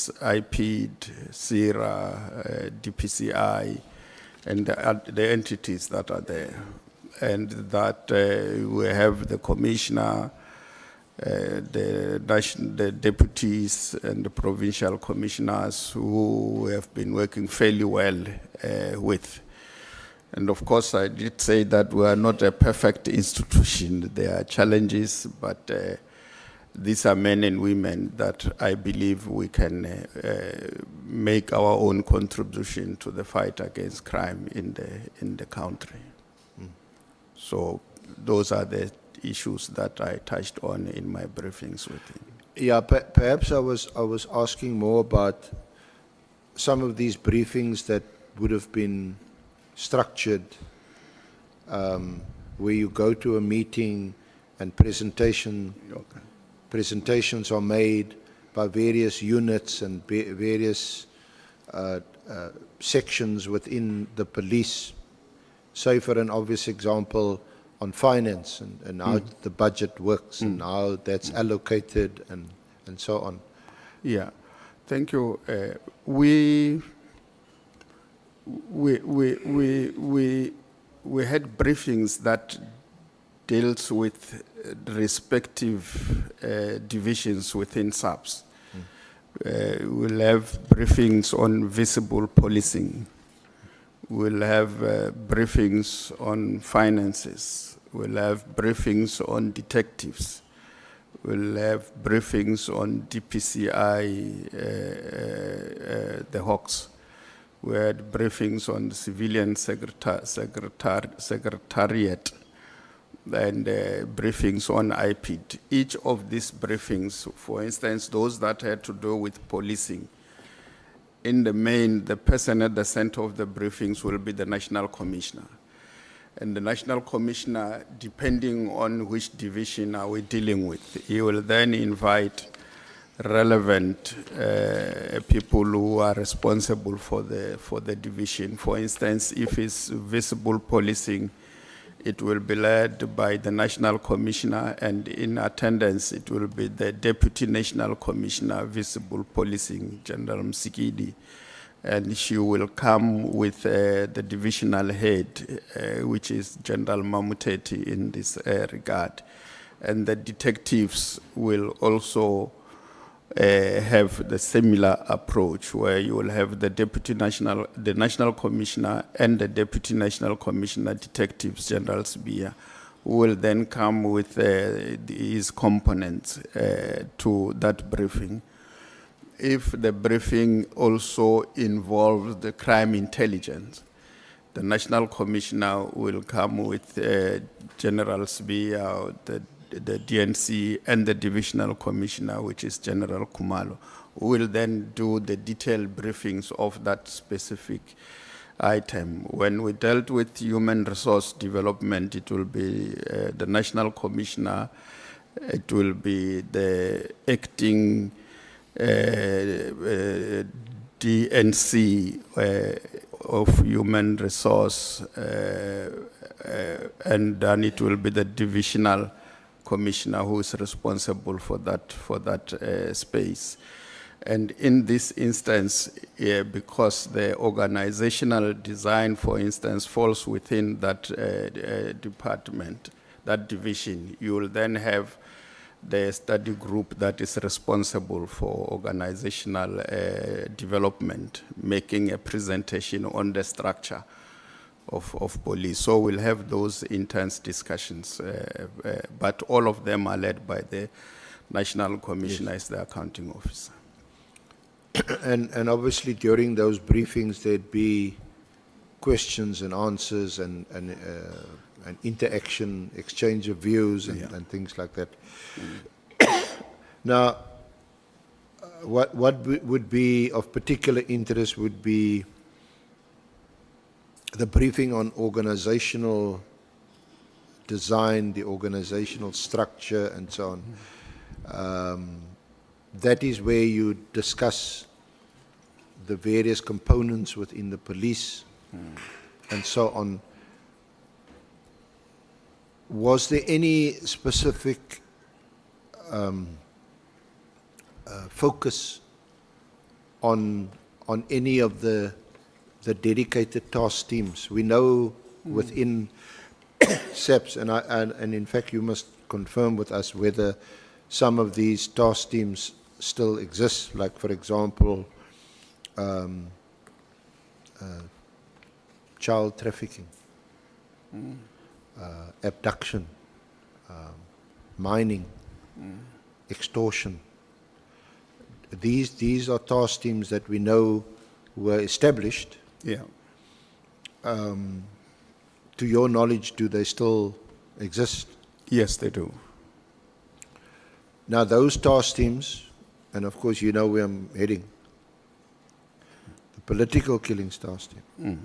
police, IPD, CIRA, DPCI, and the entities that are there. And that we have the commissioner, the deputies and the provincial commissioners who have been working fairly well with. And of course, I did say that we are not a perfect institution. There are challenges, but these are men and women that I believe we can make our own contribution to the fight against crime in the country. So those are the issues that I touched on in my briefings with him. Yeah, perhaps I was asking more about some of these briefings that would have been structured, where you go to a meeting and presentations are made by various units and various sections within the police. Say for an obvious example on finance and how the budget works and how that's allocated and so on. Yeah, thank you. We had briefings that deals with the respective divisions within SAPS. We'll have briefings on visible policing. We'll have briefings on finances. We'll have briefings on detectives. We'll have briefings on DPCI, the Hawks. We had briefings on the civilian secretariat and briefings on IPD. Each of these briefings, for instance, those that had to do with policing, in the main, the person at the center of the briefings will be the National Commissioner. And the National Commissioner, depending on which division are we dealing with, he will then invite relevant people who are responsible for the division. For instance, if it's visible policing, it will be led by the National Commissioner, and in attendance, it will be the Deputy National Commissioner, Visible Policing, General Msikidi. And she will come with the divisional head, which is General Mamuteti in this regard. And the detectives will also have the similar approach, where you will have the the National Commissioner and the Deputy National Commissioner Detectives, General Sibia, who will then come with his components to that briefing. If the briefing also involves the crime intelligence, the National Commissioner will come with General Sibia, the DNC, and the Divisional Commissioner, which is General Kumalo, who will then do the detailed briefings of that specific item. When we dealt with human resource development, it will be the National Commissioner, it will be the acting DNC of human resource, and then it will be the Divisional Commissioner who is responsible for that space. And in this instance, because the organizational design, for instance, falls within that department, that division, you will then have the study group that is responsible for organizational development, making a presentation on the structure of police. So we'll have those intense discussions, but all of them are led by the National Commissioner as the accounting officer. And obviously during those briefings there'd be questions and answers and interaction, exchange of views and things like that. Now, what would be of particular interest would be the briefing on organizational design, the organizational structure, and so on. That is where you discuss the various components within the police and so on. Was there any specific focus on any of the dedicated task teams. We know within SAPS, and in fact you must confirm with us whether some of these task teams still exist, like for example child trafficking, abduction, mining, extortion. These are task teams that we know were established. Yeah. To your knowledge, do they still exist? Yes, they do. Now, those task teams, and of course you know where I'm heading, the political killings task team.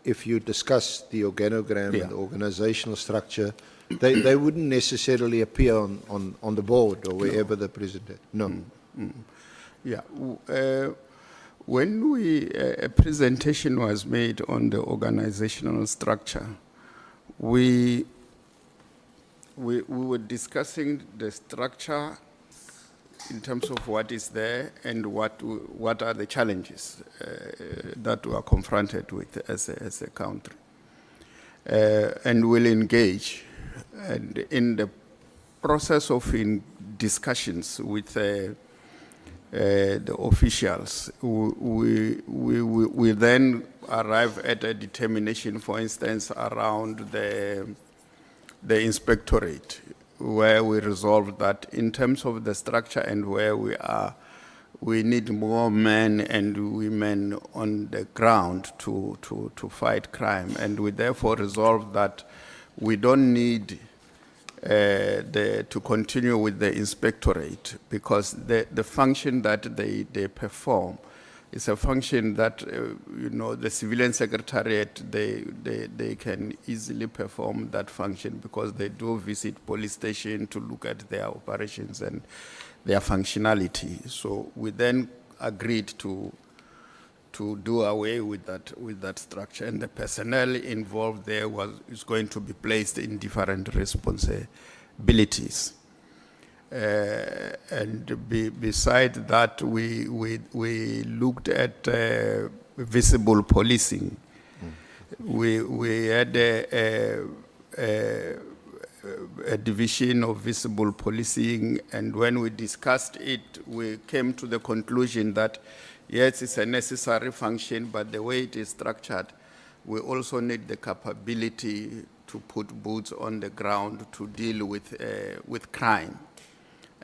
If you discuss the organogram Yeah. and the organizational structure, they wouldn't necessarily appear on the board or wherever the president. No. Yeah. When a presentation was made on the organizational structure, we were discussing the structure in terms of what is there and what are the challenges that we are confronted with as a country. And we'll engage. And in the process of discussions with the officials, we then arrive at a determination, for instance, around the inspectorate, where we resolve that in terms of the structure and where we are, we need more men and women on the ground to fight crime. And we therefore resolve that we don't need to continue with the inspectorate, because the function that they perform is a function that the civilian secretariat, they can easily perform that function, because they do visit police station to look at their operations and their functionality. So we then agreed to do away with that structure, and the personnel involved there is going to be placed in different responsibilities. And beside that, we looked at visible policing. We had a division of visible policing, and when we discussed it, we came to the conclusion that yes, it's a necessary function, but the way it is structured, we also need the capability to put boots on the ground to deal with crime.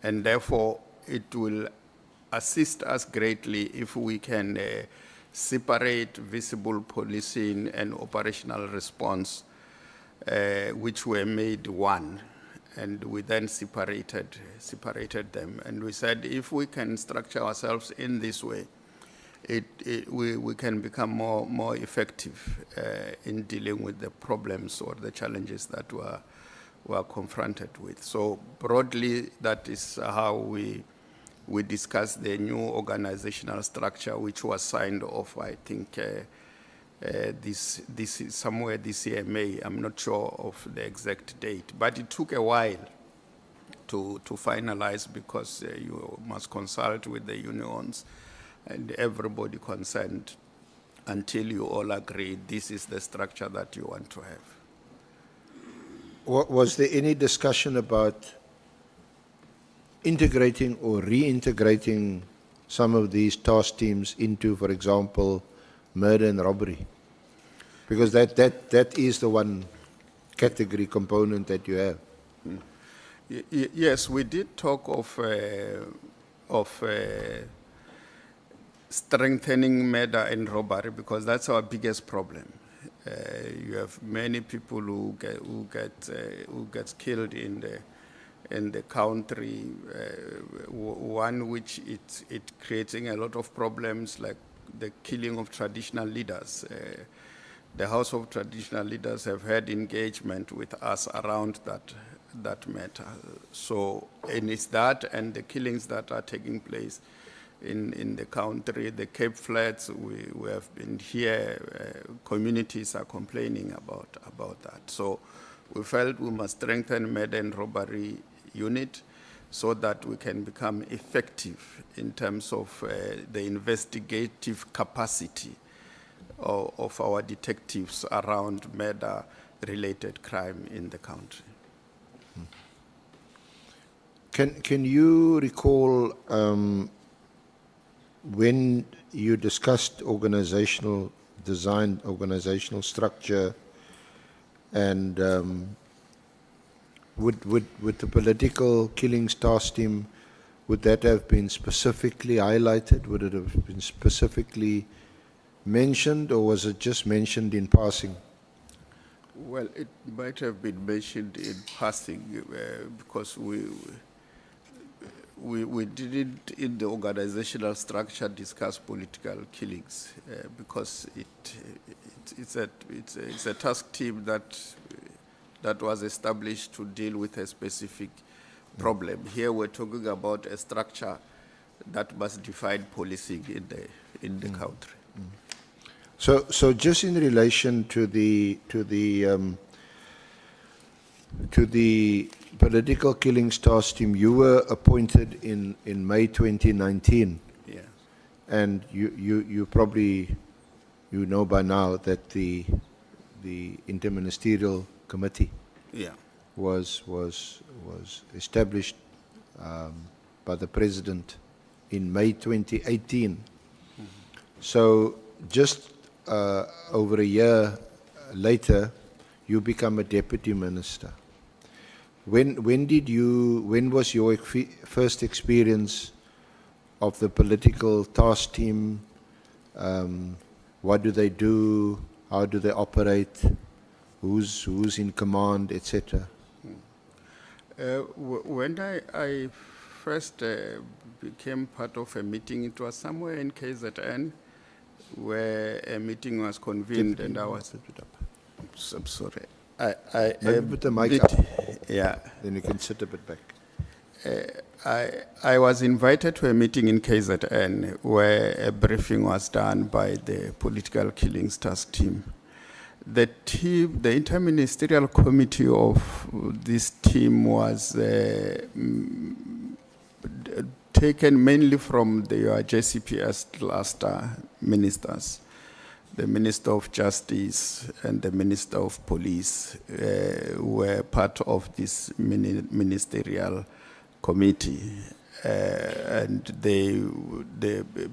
And therefore, it will assist us greatly if we can separate visible policing and operational response, which were made one. And we then separated them. And we said, if we can structure ourselves in this way, we can become more effective in dealing with the problems or the challenges that we are confronted with. So broadly, that is how we discussed the new organizational structure, which was signed off, I think, this is somewhere this year, May. I'm not sure of the exact date, but it took a while to finalize, because you must consult with the unions and everybody concerned until you all agree this is the structure that you want to have. Was there any discussion about integrating or reintegrating some of these task teams into, for example, murder and robbery? Because that is the one category component that you have. Yes, we did talk of strengthening murder and robbery, because that's our biggest problem. You have many people who get killed in the country. One which it creating a lot of problems, like the killing of traditional leaders. The House of Traditional Leaders have had engagement with us around that matter. So, and it's that and the killings that are taking place in the country, the Cape Flats, we have been here, communities are complaining about that. So we felt we must strengthen murder and robbery unit. so that we can become effective in terms of the investigative capacity of our detectives around murder-related crime in the country. Can you recall when you discussed organizational design, organizational structure, and would the political killings task team, would that have been specifically highlighted? Would it have been specifically mentioned, or was it just mentioned in passing? Well, it might have been mentioned in passing because we didn't, in the organizational structure, discuss political killings because it's a task team that was established to deal with a specific problem. Here we're talking about a structure that must define policing in the country. So just in relation to the political killings task team, you were appointed in May 2019. Yeah. And you probably, you know by now that the interministerial committee was established by the president in May 2018. Mm-hmm. So just over a year later, you become a deputy minister. When was your first experience of the political task team? What do they do? How do they operate? Who's in command, etc.? When I first became part of a meeting, it was somewhere in KZN where a meeting was convened, and I was. I'm sorry. Maybe put the mic up. Yeah. Then you can sit a bit back. I was invited to a meeting in KZN where a briefing was done by the political killings task team. The interministerial committee of this team was taken mainly from the JCPS cluster ministers. The Minister of Justice and the Minister of Police were part of this ministerial committee, and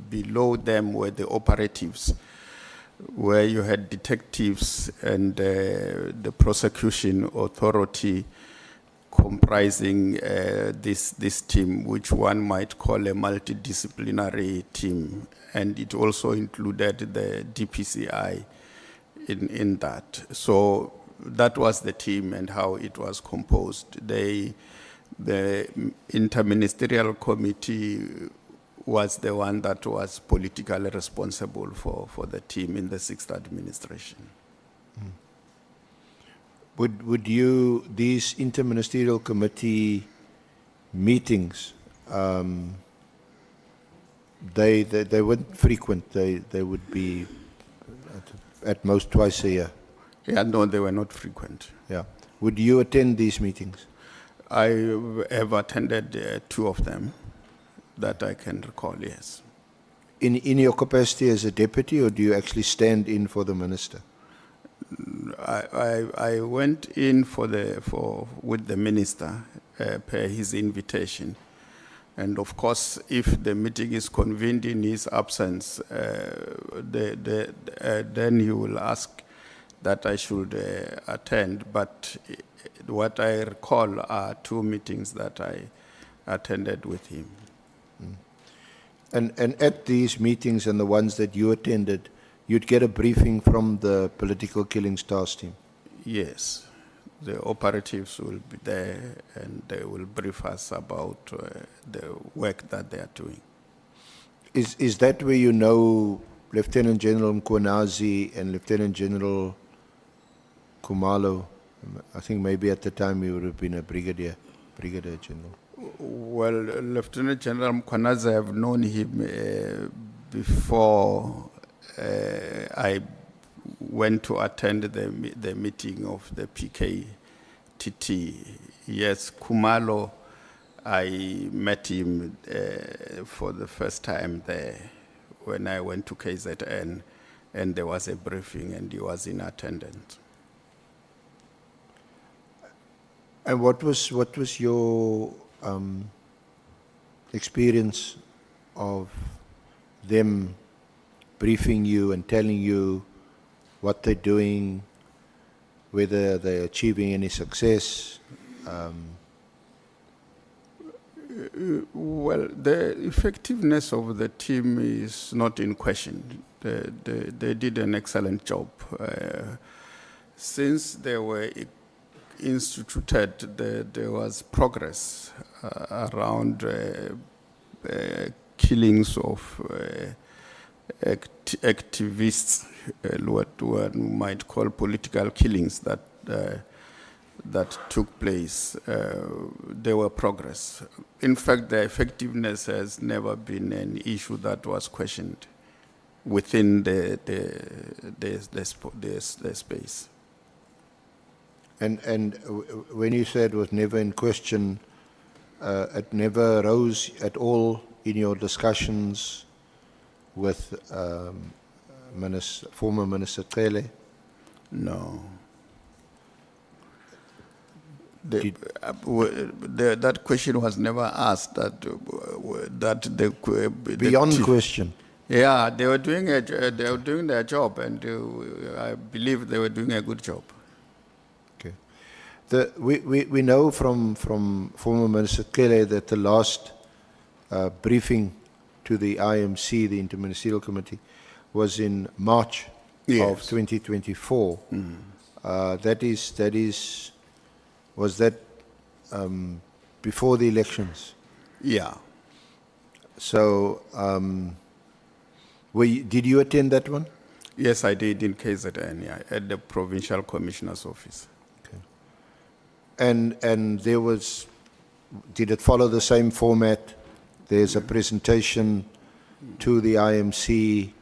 below them were the operatives, where you had detectives and the prosecution authority comprising this team, which one might call a multidisciplinary team. And it also included the DPCI in that. So that was the team and how it was composed. The interministerial committee was the one that was politically responsible for the team in the 6th administration. Would you, these interministerial committee meetings, they weren't frequent, they would be at most twice a year? Yeah, no, they were not frequent. Yeah. Would you attend these meetings? I have attended 2 of them that I can recall, yes. In your capacity as a deputy, or do you actually stand in for the minister? I went in with the minister per his invitation. And of course, if the meeting is convened in his absence, then he will ask that I should attend. But what I recall are 2 meetings that I attended with him. And at these meetings and the ones that you attended, you'd get a briefing from the political killings task team? Yes. The operatives will be there and they will brief us about the work that they are doing. Is that where you know Lieutenant General Mkhonazi and Lieutenant General Khumalo? I think maybe at the time he would have been a brigadier general. Well, Lieutenant General Mkhonazi, I've known him before I went to attend the meeting of the PKTT. Yes, Khumalo, I met him for the first time there when I went to KZN, and there was a briefing, and he was in attendance. And what was your experience of them briefing you and telling you what they're doing, whether they're achieving any success? Well, the effectiveness of the team is not in question. They did an excellent job. Since they were instituted, there was progress around killings of activists, what one might call political killings that took place. There were progress. In fact, the effectiveness has never been an issue that was questioned within the space. And when you said it was never in question, it never rose at all in your discussions with former Minister Cele? No. That question was never asked. Beyond question. Yeah, they were doing their job, and I believe they were doing a good job. Okay. We know from former Minister Cele that the last briefing to the IMC, the Interministerial Committee, was in March of 2024. Was that before the elections? Yeah. So, did you attend that one? Yes, I did in KZN, yeah, at the Provincial Commissioner's Office. Okay. And there was, did it follow the same format? There's a presentation to the IMC,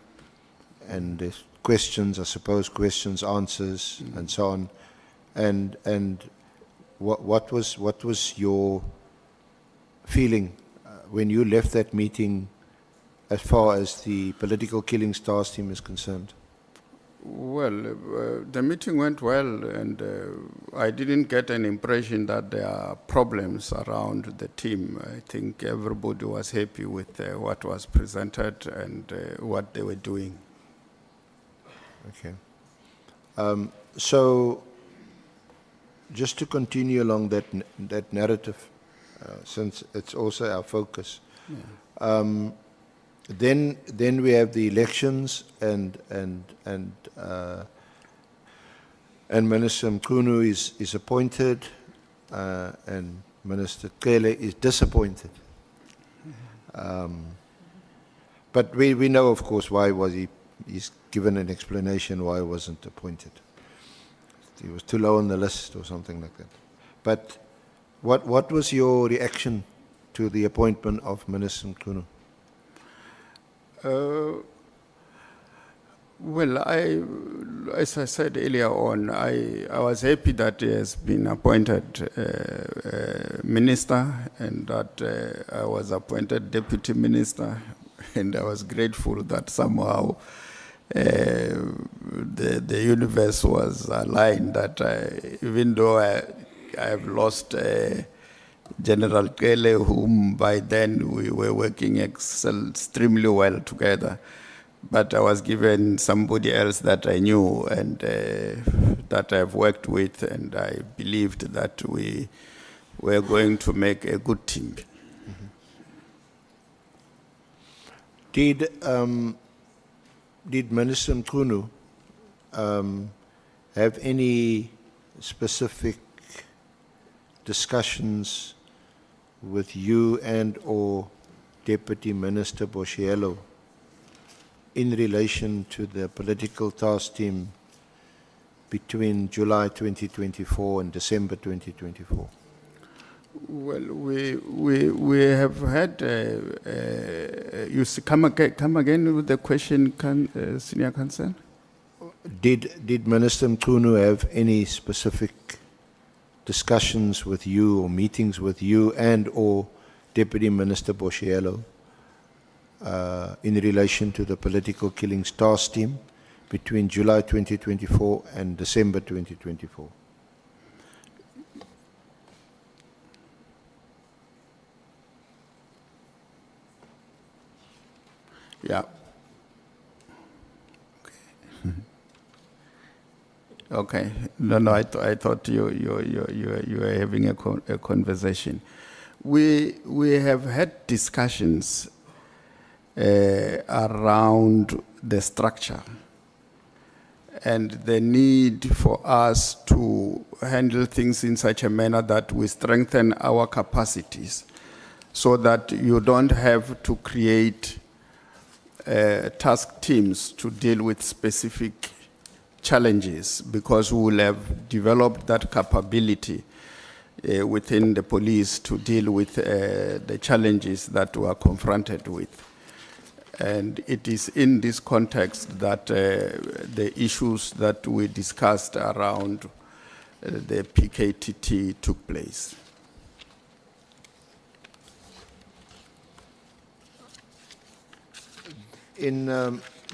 and there's questions, I suppose, questions, answers, and so on. And what was your feeling when you left that meeting as far as the political killings task team is concerned? Well, the meeting went well, and I didn't get an impression that there are problems around the team. I think everybody was happy with what was presented and what they were doing. Okay. So, just to continue along that narrative, since it's also our focus, then we have the elections, and Minister Mkhunu is appointed, and Minister Cele is disappointed. But we know, of course, why was he's given an explanation why he wasn't appointed. He was too low on the list or something like that. But what was your reaction to the appointment of Minister Mkhunu? Well, as I said earlier on, I was happy that he has been appointed minister, and that I was appointed deputy minister, and I was grateful that somehow the universe was aligned, that even though I have lost General Cele, whom by then we were working extremely well together, but I was given somebody else that I knew and that I've worked with, and I believed that we were going to make a good team. Did Minister Mkhunu have any specific discussions with you and or Deputy Minister Boshielo in relation to the political task team between July 2024 and December 2024? Well, we have had. You see, come again with the question, Senior Counsel. Did Minister Mkhunu have any specific discussions with you or meetings with you and or Deputy Minister Boshielo in relation to the political killings task team between July 2024 and December 2024. Yeah. Okay. No, I thought you were having a conversation. We have had discussions around the structure and the need for us to handle things in such a manner that we strengthen our capacities so that you don't have to create task teams to deal with specific challenges, because we will have developed that capability within the police to deal with the challenges that we are confronted with. And it is in this context that the issues that we discussed around the PKTT took place. In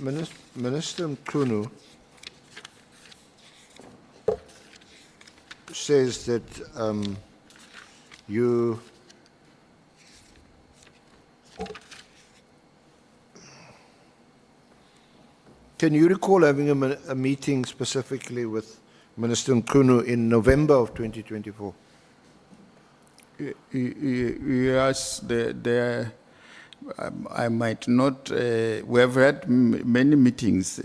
Minister Mkhunu says that you can you recall having a meeting specifically with Minister Mkhunu in November of 2024? Yes, I might not. We have had many meetings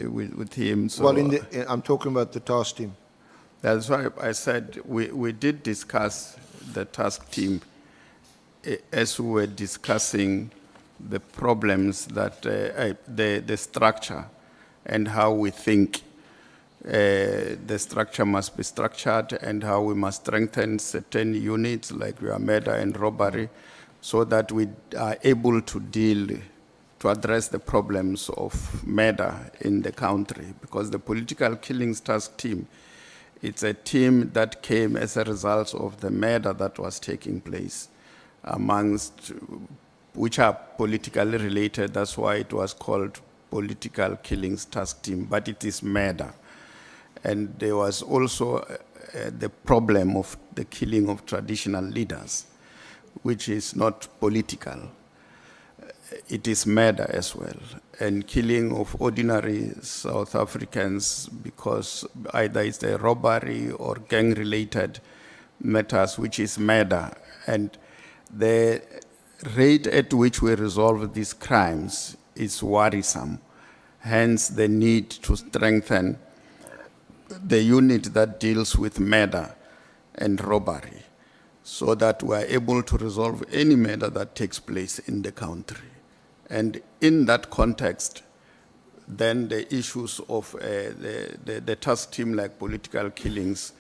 with him. So Well, I'm talking about the task team. That's why I said we did discuss the task team as we were discussing the problems that the structure and how we think the structure must be structured and how we must strengthen certain units like murder and robbery, so that we are able to address the problems of murder in the country. Because the political killings task team, it's a team that came as a result of the murder that was taking place amongst, which are politically related. That's why it was called political killings task team, but it is murder. And there was also the problem of the killing of traditional leaders, which is not political. It is murder as well. And killing of ordinary South Africans, because either it's a robbery or gang-related matters, which is murder. And the rate at which we resolve these crimes is worrisome. Hence the need to strengthen the unit that deals with murder and robbery, so that we are able to resolve any murder that takes place in the country. And in that context, then the issues of the task team like political killings